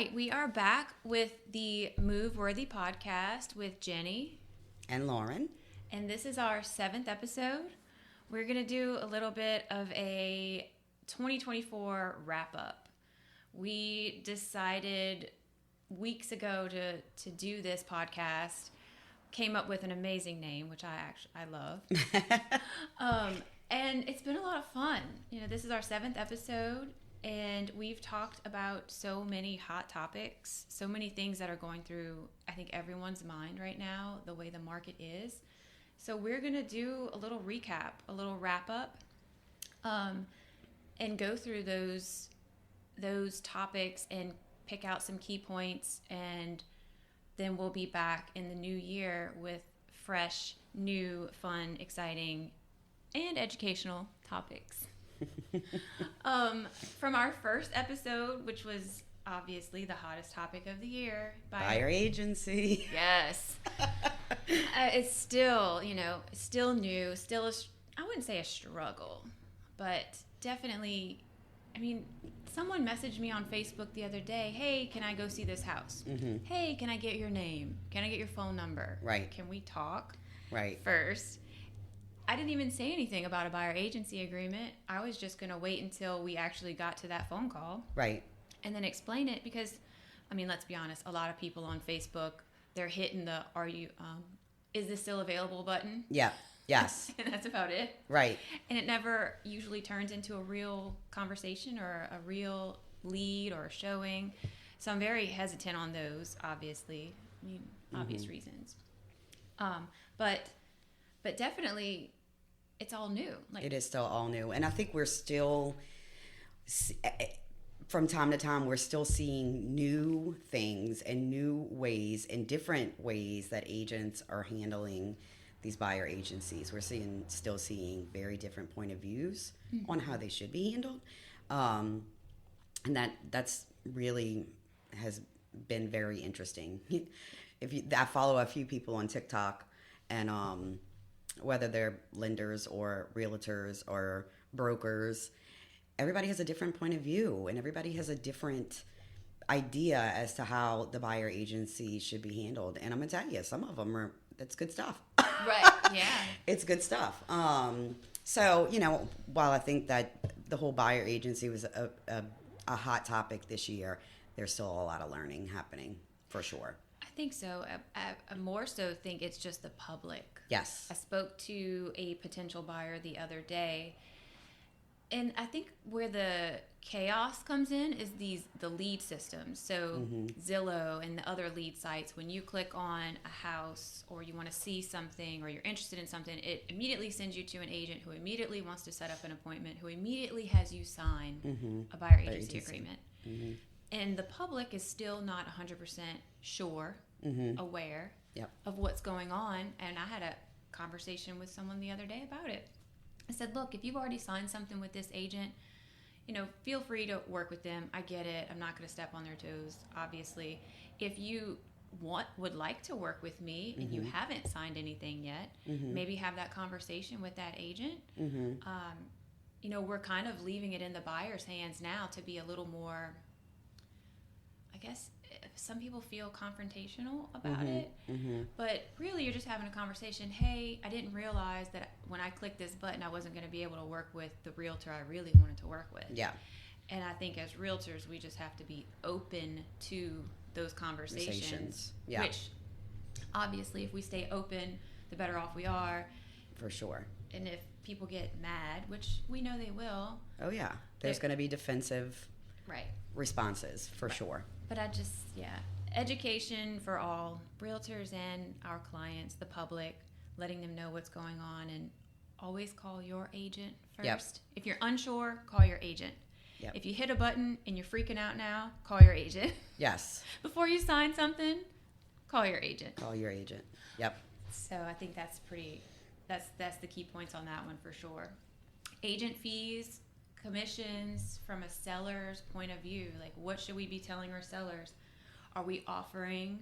right, we are back with the Move Worthy podcast with Jenny and Lauren. And this is our 7th episode. We're going to do a little bit of a 2024 wrap up. We decided weeks ago to do this podcast, came up with an amazing name, which I love. And it's been a lot of fun. You know, this is our 7th episode, and we've talked about so many hot topics, so many things that are going through, I think, everyone's mind right now, the way the market is. So we're going to do a little recap, a little wrap up, and go through those topics and pick out some key points, and then we'll be back in the new year with fresh, new, fun, exciting, and educational topics. From our first episode, which was obviously the hottest topic of the year, buyer agency. Yes. It's still, still new, still I wouldn't say a struggle, but definitely, someone messaged me on Facebook the other day, hey, can I go see this house? Mm-hmm. Hey, can I get your name? Can I get your phone number? Right. Can we talk? Right. First. I didn't even say anything about a buyer agency agreement. I was just going to wait until we actually got to that phone call. Right. And then explain it because, let's be honest, a lot of people on Facebook, they're hitting the, is this still available button? Yeah. Yes. And that's about it. Right. And it never usually turns into a real conversation or a real lead or a showing. So I'm very hesitant on those, obviously. Obvious reasons. But definitely, it's all new. It is still all new. And I think we're still, from time to time, we're still seeing new things and new ways and different ways that agents are handling these buyer agencies. We're still seeing very different point of views on how they should be handled. And that's really has been very interesting. I follow a few people on TikTok, and whether they're lenders or realtors or brokers, everybody has a different point of view, and everybody has a different idea as to how the buyer agency should be handled. And I'm gonna tell you, some of them that's good stuff. Right. Yeah. It's good stuff. So while I think that the whole buyer agency was a hot topic this year, there's still a lot of learning happening for sure. I think so. I more so think it's just the public. Yes. I spoke to a potential buyer the other day, and I think where the chaos comes in is the lead systems. So Zillow and the other lead sites, when you click on a house or you want to see something or you're interested in something, it immediately sends you to an agent who immediately wants to set up an appointment, who immediately has you sign a buyer agency agreement. Mm-hmm. And the public is still not 100% sure, aware of what's going on. And I had a conversation with someone the other day about it. I said, look, if you've already signed something with this agent, feel free to work with them. I get it. I'm not going to step on their toes, obviously. If you would like to work with me and you haven't signed anything yet, maybe have that conversation with that agent. We're kind of leaving it in the buyer's hands now to be a little more, I guess, some people feel confrontational about it, but really you're just having a conversation. Hey, I didn't realize that when I clicked this button, I wasn't going to be able to work with the realtor I really wanted to work with. Yeah. And I think as realtors, we just have to be open to those conversations. Yeah. Which, obviously, if we stay open, the better off we are. For sure. And if people get mad, which we know they will. Oh, yeah. There's going to be defensive responses, for sure. But education for all, realtors and our clients, the public, letting them know what's going on, and always call your agent first. Yep. If you're unsure, call your agent. Yep. If you hit a button and you're freaking out now, call your agent. Yes. Before you sign something, call your agent. Call your agent. Yep. So I think that's the key points on that one for sure. Agent fees, commissions from a seller's point of view. Like, what should we be telling our sellers? Are we offering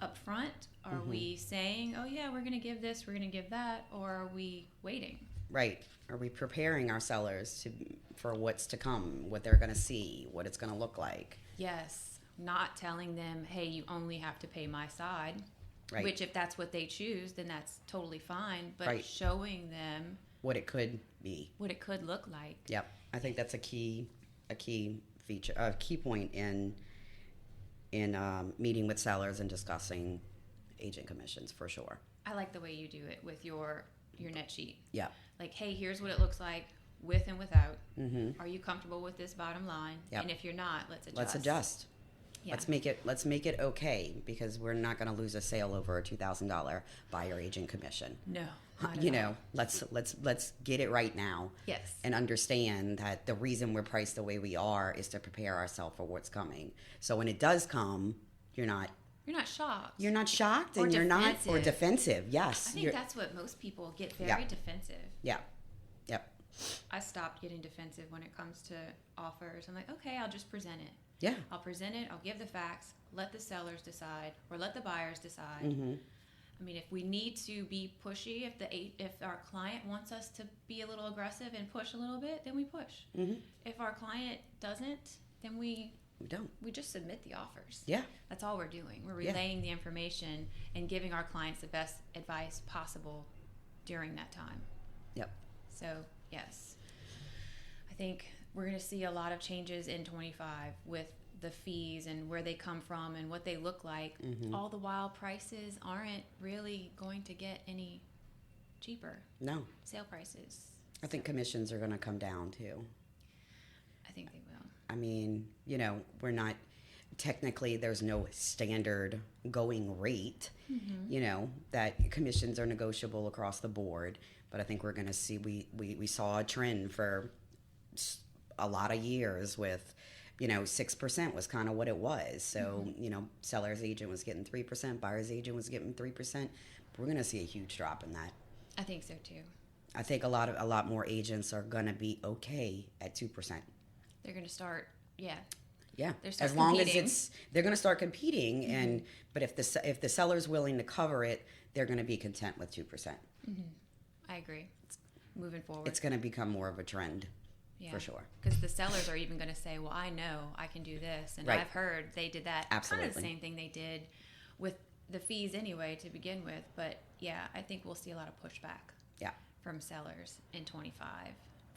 up front? Are we saying, oh yeah, we're going to give this, we're going to give that, or are we waiting? Right. Are we preparing our sellers for what's to come, what they're going to see, what it's going to look like? Yes. not telling them, hey, you only have to pay my side, Right. which if that's what they choose, then that's totally fine. But Right. showing them what it could be. what it could look like. Yep. I think that's a key feature, a key point in meeting with sellers and discussing agent commissions for sure. I like the way you do it with your net sheet. Yeah. Like, hey, here's what it looks like with and without. Mm-hmm. Are you comfortable with this bottom line? Yep. And if you're not, let's adjust. Let's adjust. Yeah. Let's make it okay, because we're not going to lose a sale over a $2,000 buyer agent commission. No. not at You all. know, let's get it right now. Yes. And understand that the reason we're priced the way we are is to prepare ourselves for what's coming. So when it does come, you're not shocked. You're not shocked, Or and you're not or defensive. defensive. Yes. I think that's what most people get very Yeah. defensive. Yeah. Yep. I stopped getting defensive when it comes to offers. I'm like, okay, I'll just present it. Yeah. I'll present it. I'll give the facts. Let the sellers decide, or let the buyers decide. Mm-hmm. I mean, if we need to be pushy, if our client wants us to be a little aggressive and push a little bit, then we push. Mm-hmm. If our client doesn't, then we don't. We just submit the offers. Yeah. That's all we're doing. We're Yeah. relaying the information and giving our clients the best advice possible during that time. Yep. So, yes. I think we're going to see a lot of changes in 25 with the fees and where they come from and what they look like. Mm-hmm. All the while, prices aren't really going to get any cheaper. No. Sale prices. I think commissions are going to come down too. I think they will. I mean, you know, we're not technically, there's no standard going rate. Mm-hmm. You know, that commissions are negotiable across the board. But I think we're going to see, we saw a trend for a lot of years with, you know, 6% was kind of what it was. So, you know, seller's agent was getting 3%, buyer's agent was getting 3%. We're going to see a huge drop in that. I think so too. I think a lot more agents are going to be okay at 2%. They're going to start, yeah. Yeah, They're as long competing. as they're going to start competing, Mm-hmm. and but if the seller's willing to cover it, they're going to be content with 2%. Mm-hmm. I agree. Moving forward. It's going to become more of a trend, for sure. Because the sellers are even going to say, well, I know I can do this. And Right. I've heard they did that. Absolutely. Kind of the same thing they did with the fees anyway to begin with. But yeah, I think we'll see a lot of pushback Yeah, from sellers in 25.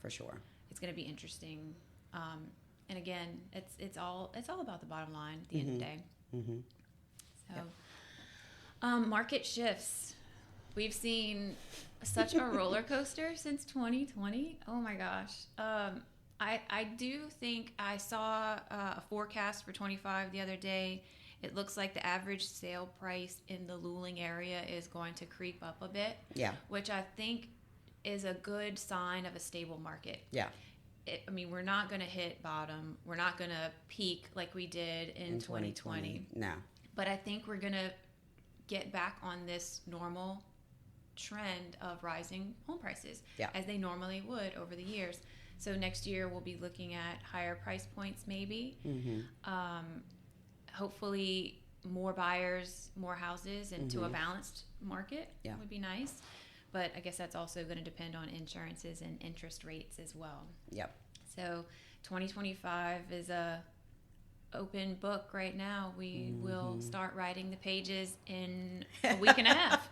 for sure. It's going to be interesting. And again, it's all about the bottom line at the end of the day. Mm-hmm. So, market shifts. We've seen such a roller coaster since 2020. Oh my gosh. I do think I saw a forecast for 25 the other day. It looks like the average sale price in the Luling area is going to creep up a bit. Yeah. Which I think is a good sign of a stable market. Yeah. I mean, we're not going to hit bottom. We're not going to peak like we did in 2020. No. But I think we're going to get back on this normal trend of rising home prices, as they normally would over the years. So next year we'll be looking at higher price points maybe. Mm-hmm. Hopefully more buyers, more houses, and to a balanced market would be nice. But I guess that's also going to depend on insurances and interest rates as well. Yep. So 2025 is a open book right now. We will start writing the pages in a week and a half.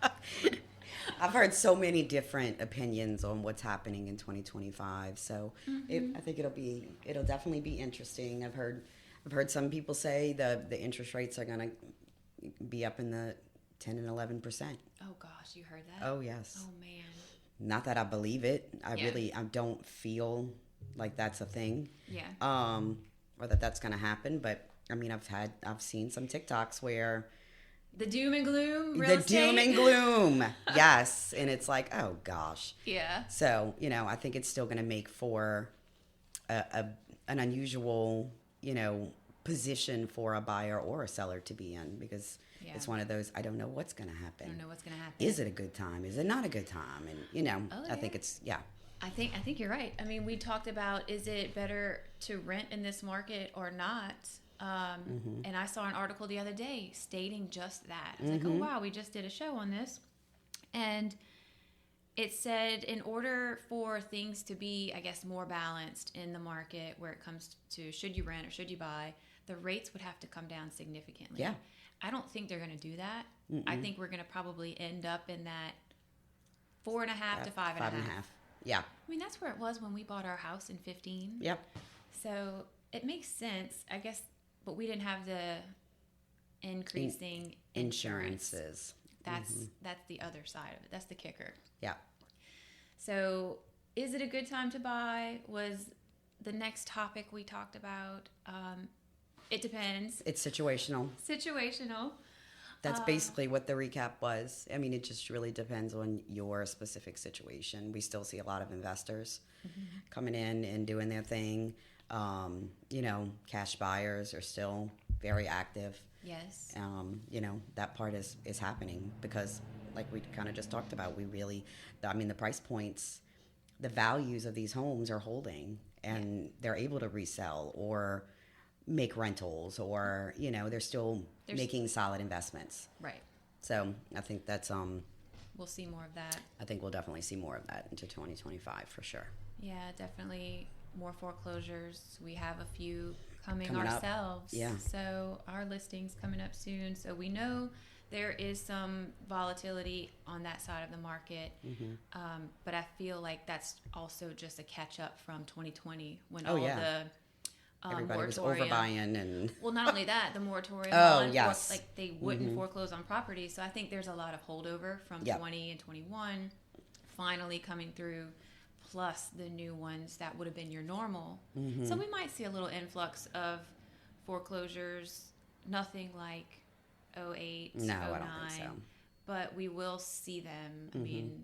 I've heard so many different opinions on what's happening in 2025. So I think it'll definitely be interesting. I've heard some people say the interest rates are going to be up in the 10 and 11%. Oh gosh, you heard that? Oh yes. Oh man. Not that I believe it. I don't feel like that's a thing. Yeah. Or that's going to happen. But I mean, I've seen some TikToks where the doom and gloom. doom and gloom. Yes, and it's like, oh gosh. Yeah. So I think it's still going to make for an unusual position for a buyer or a seller to be in, because it's one of those, I don't know what's going to happen. I don't know what's going to happen. Is it a good time? Is it not a good time? And I think it's I think you're right. I mean, we talked about, is it better to rent in this market or not? And I saw an article the other day stating just that. I was like, oh wow, we just did a show on this. And it said, in order for things to be, I guess, more balanced in the market where it comes to should you rent or should you buy, the rates would have to come down significantly. Yeah. I don't think they're going to do that. Mm-mm. I think we're going to probably end up in that 4.5 to 5.5. 5.5. Yeah. I mean, that's where it was when we bought our house in 15. Yep. So it makes sense, I guess, but we didn't have the increasing insurance. Insurances. That's the other side of it. That's the kicker. Yeah. So is it a good time to buy was the next topic we talked about. It depends. It's situational. That's basically what the recap was. I mean, it just really depends on your specific situation. We still see a lot of investors coming in and doing their thing. You know, cash buyers are still very active. Yes. You know, that part is happening because, like we kind of just talked about, the price points, the values of these homes are holding, and they're able to resell or make rentals, or, you know, they're still making solid investments. Right. So I think that's we'll see more of that. I think we'll definitely see more of that into 2025 for sure. Yeah, definitely more foreclosures. We have a few coming ourselves. Yeah. So our listing's coming up soon. So we know there is some volatility on that side of the market. But I feel like that's also just a catch up from 2020 when the everybody was moratorium, overbuying and well, not only that, the moratorium like they wouldn't foreclose on property. So I think there's a lot of holdover from 20 and 21 finally coming through, plus the new ones that would have been your normal. So we might see a little influx of foreclosures, nothing like 08, no, 09, I don't think so. But we will see them. I mean,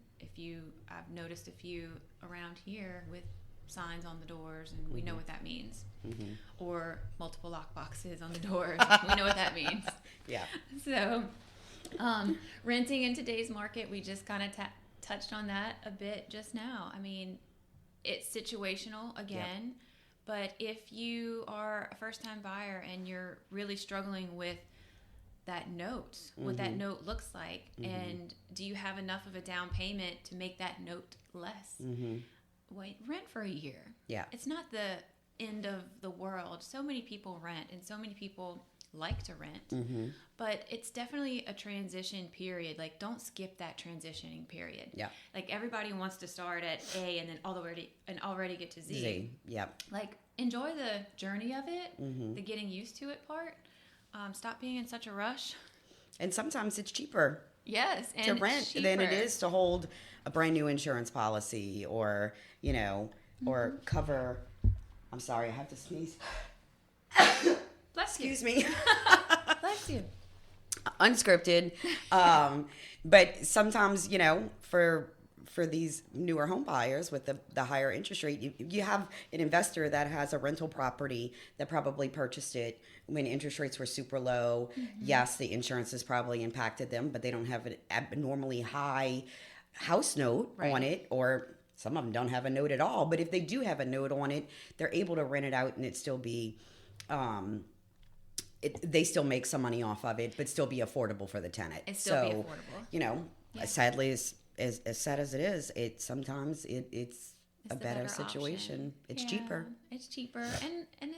I've noticed a few around here with signs on the doors, and we know what that means. Or multiple lock boxes on the doors. We know what that means. Yeah. So, renting in today's market, we just kind of touched on that a bit just now. I mean, it's situational again, but if you are a first-time buyer and you're really struggling with that note, what that note looks like, and do you have enough of a down payment to make that note less? Wait, rent for a year. Yeah. It's not the end of the world. So many people rent, and so many people like to rent, but it's definitely a transition period. Like, don't skip that transitioning period. Yeah. Like, everybody wants to start at A and then already get to Z. Like, enjoy the journey of it, the getting used to it part. Stop being in such a rush. And sometimes it's cheaper. Yes, and to rent than it is to hold a brand new insurance policy, or, you know, or cover. I'm sorry, I have to sneeze. Bless you. Excuse me. Bless you. Unscripted. But sometimes, you know, for these newer home buyers with the higher interest rate, you have an investor that has a rental property that probably purchased it when interest rates were super low. Yes, the insurance has probably impacted them, but they don't have an abnormally high house note on it, or some of them don't have a note at all. But if they do have a note on it, they're able to rent it out and it still be, they still make some money off of it, but still be affordable for the tenant. It still be affordable. You know, sadly, as sad as it is, it's a better situation. Option. It's cheaper. It's cheaper, and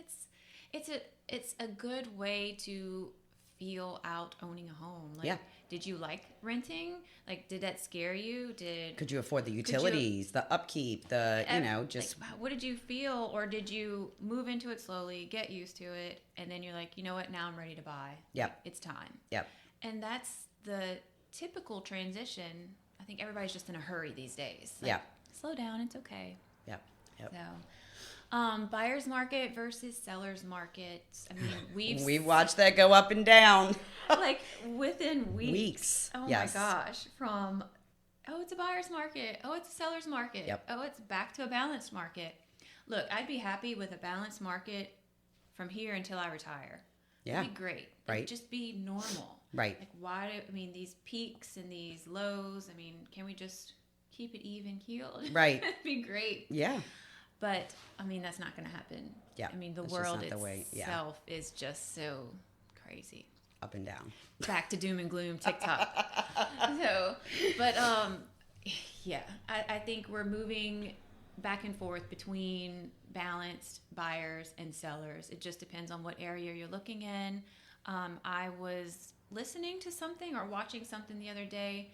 it's a good way to feel out owning a home. Like, did you like renting? Like, did that scare you? Could you afford the utilities, the upkeep, just like, what did you feel? Or did you move into it slowly, get used to it, and then you're like, you know what, now I'm ready to buy. Like, it's time. And that's the typical transition. I think everybody's just in a hurry these days. Like, slow down, it's okay. So, buyer's market versus seller's market. I mean, we've watched that go up and down. Like, within weeks. Oh my gosh. From, it's a buyer's market. Oh, it's a seller's market. Oh, it's back to a balanced market. Look, I'd be happy with a balanced market from here until I retire. It'd be great. It'd just be normal. Like, these peaks and these lows, I mean, can we just keep it even keeled? It'd be great. But, I mean, that's not going to happen. I mean, the world itself is just so crazy. Up and down. Back to doom and gloom TikTok. I think we're moving back and forth between balanced buyers and sellers. It just depends on what area you're looking in. I was listening to something or watching something the other day.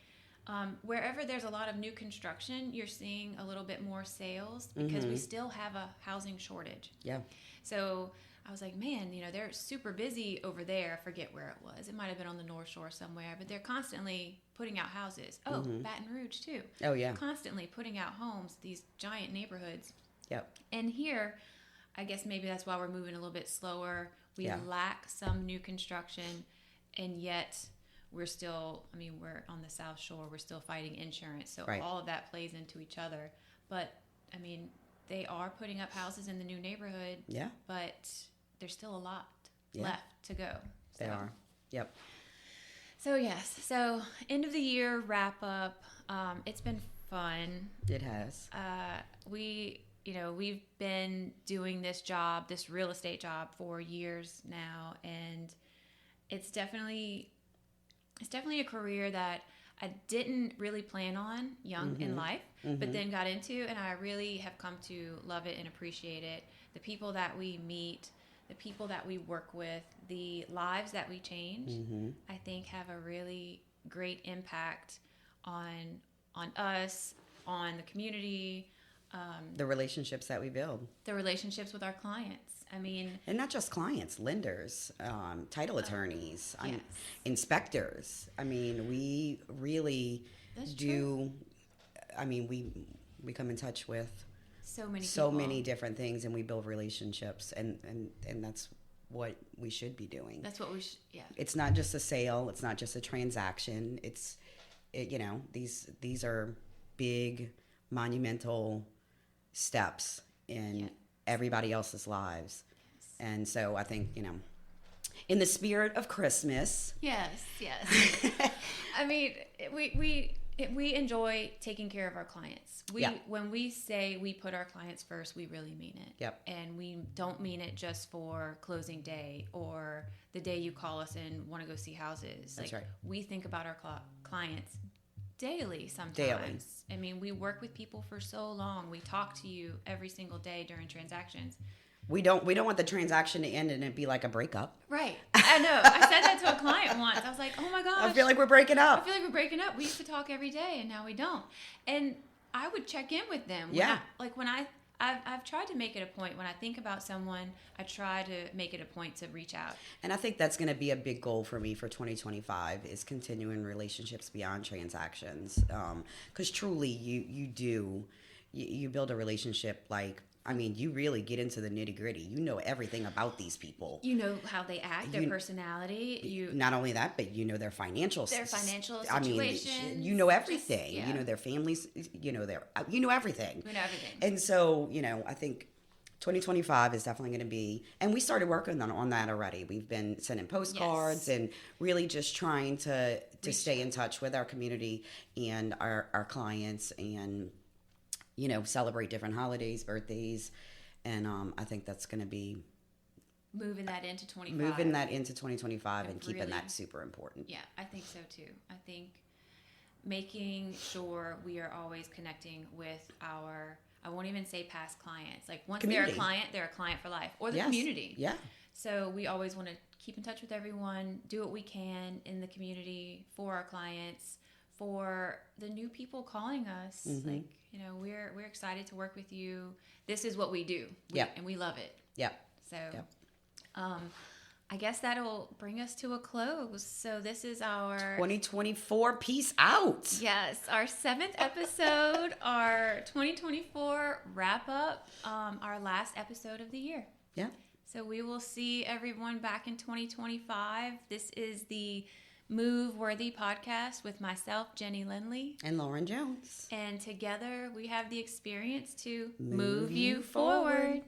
Wherever there's a lot of new construction, you're seeing a little bit more sales because we still have a housing shortage. Yeah. So I was like, man, they're super busy over there. I forget where it was. It might have been on the North Shore somewhere, but they're constantly putting out houses. Oh, Baton Rouge too. Oh, yeah. Constantly putting out homes, these giant neighborhoods. Yep. And here, I guess maybe that's why we're moving a little bit slower. We lack some new construction, and yet we're still, we're on the South Shore. We're still fighting insurance. So all of that plays into each other. But, they are putting up houses in the new neighborhood. Yeah. But there's still a lot left to go. They are. Yep. So, yes. So, end of the year wrap up. It's been fun. It has. We've been doing this real estate job for years now, and it's definitely a career that I didn't really plan on young in life, but then got into, and I really have come to love it and appreciate it. The people that we meet, the people that we work with, the lives that we change, I think have a really great impact on us, on the community. The relationships that we build. The relationships with our clients. And not just clients, lenders, title attorneys, inspectors. We really do. We come in touch with so many different things, and we build relationships, and that's what we should be doing. That's what we should. Yeah. It's not just a sale. It's not just a transaction. These are big, monumental steps in everybody else's lives. And so I think, in the spirit of Christmas. Yes. We enjoy taking care of our clients. When we say we put our clients first, we really mean it. Yep. And we don't mean it just for closing day or the day you call us and want to go see houses. That's right. We think about our clients daily sometimes. We work with people for so long. We talk to you every single day during transactions. We don't want the transaction to end and it be like a breakup. Right. I know. I said that to a client once. I was like, oh my gosh. I feel like we're breaking up. We used to talk every day and now we don't. And I would check in with them. I've tried to make it a point when I think about someone, I try to make it a point to reach out. And I think that's going to be a big goal for me for 2025 is continuing relationships beyond transactions. Because truly you build a relationship you really get into the nitty gritty. You know everything about these people. You know how they act, their personality. Not only that, but you know their financial situations. You know everything. You know their families. You know everything. We know everything. And so, I think 2025 is definitely going to be, and we started working on that already. We've been sending postcards and really just trying to stay in touch with our community and our clients and celebrate different holidays, birthdays, and I think that's going to be moving that into 2025 and keeping that super important. Yeah, I think so too. I think making sure we are always connecting with our, I won't even say past clients. Like once community. They're a client for life, or the community. Yeah. So we always want to keep in touch with everyone, do what we can in the community for our clients, for the new people calling us. We're excited to work with you. This is what we do. And we love it. Yep. So, I guess that'll bring us to a close. So this is our 2024 peace out. Yes, our 7th episode, our 2024 wrap up, our last episode of the year. Yeah. So we will see everyone back in 2025. This is the Move Worthy podcast with myself, Jenny Lendle. And Lauren Jones. And together we have the experience to move you forward.